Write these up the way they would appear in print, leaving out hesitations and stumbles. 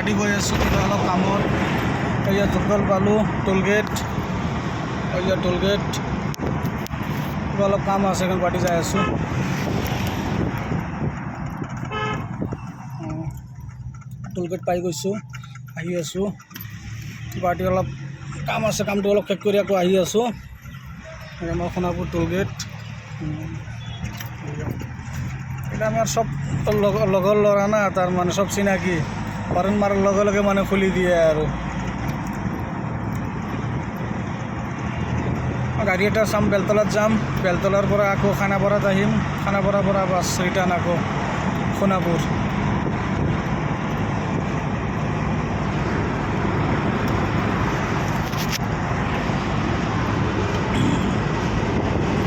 গুৱাহাটী গৈ আছোঁ কিবা অলপ কামত। এয়া জগদল পালোঁ টোলগেট, এয়া টোলগেট কিবা অলপ কাম আছে কাৰণ গুৱাহাটী যাই আছোঁ। টোলগেট পাই গৈছোঁ, আহি আছোঁ। গুৱাহাটী অলপ কাম আছে, কামটো অলপ শেষ কৰি আকৌ আহি আছোঁ। আমাৰ সোণাপুৰ টোলগেট। এটা আমাৰ সব লগৰ ল'ৰা না, তাৰ মানে সব চিনাকি। হৰ্ণ মাৰাৰ লগে লগে মানে খুলি দিয়ে আৰু। গাড়ী এটা চাম, বেলতলাত যাম, বেলতলাৰ পৰা আকৌ খানাপাৰাত আহিম, খানাপাৰাৰ পৰা বাছ ৰিটাৰ্ণ আকৌ সোণাপুৰ।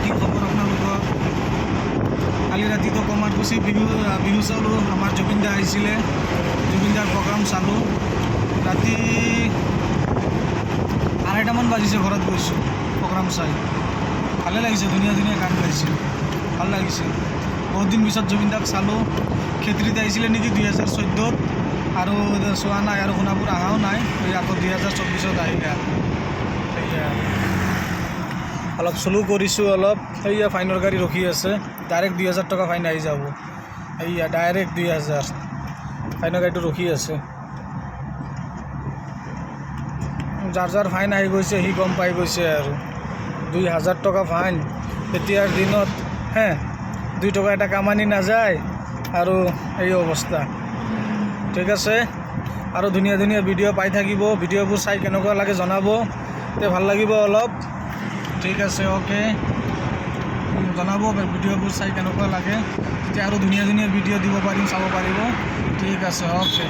কি খবৰ আপোনালোকৰ? কালি ৰাতিটো কমাৰকুছি বিহু চালোঁ, আমাৰ জুবিন দা আহিছিলে, জুবিন দাৰ প্ৰগ্ৰাম চালোঁ। ৰাতি 2:30মান বাজিছে ঘৰত গৈছোঁ প্ৰগ্ৰাম চাই। ভালে লাগিছে, ধুনীয়া ধুনীয়া গান গাইছে, ভাল লাগিছে। বহুত দিন পিছত জুবিন দাক চালোঁ। খেত্ৰীত আহিছিলে নেকি 2014-ত, আৰু চোৱা নাই, আৰু সোণাপুৰ অহাও নাই। এই আকৌ 2024-ত আহিলে। সেয়া অলপ চলো কৰিছোঁ অলপ। সেয়া ফাইনৰ গাড়ী ৰখি আছে, ডাইৰেক্ট 2000 টকা ফাইন আহি যাব। সেয়া ডাইৰেক্ট 2000 ফাইনৰ গাড়ীটো ৰখি আছে। যাৰ যাৰ ফাইন আহি গৈছে সি গম পাই গৈছে আৰু 2000 টকা ফাইন এতিয়াৰ দিনত। 2 টকা এটা কামানি নাযায় আৰু এই অৱস্থা। ঠিক আছে, আৰু ধুনীয়া ধুনীয়া ভিডিঅ' পাই থাকিব। ভিডিঅ'বোৰ চাই কেনেকুৱা লাগে জনাব, তে ভাল লাগিব অলপ। ঠিক আছে, অ'কে, জনাব ভিডিঅ'বোৰ চাই কেনেকুৱা লাগে, তেতিয়া আৰু ধুনীয়া ধুনীয়া ভিডিঅ' দিব পাৰিম, চাব পাৰিব। ঠিক আছে, অ'কে।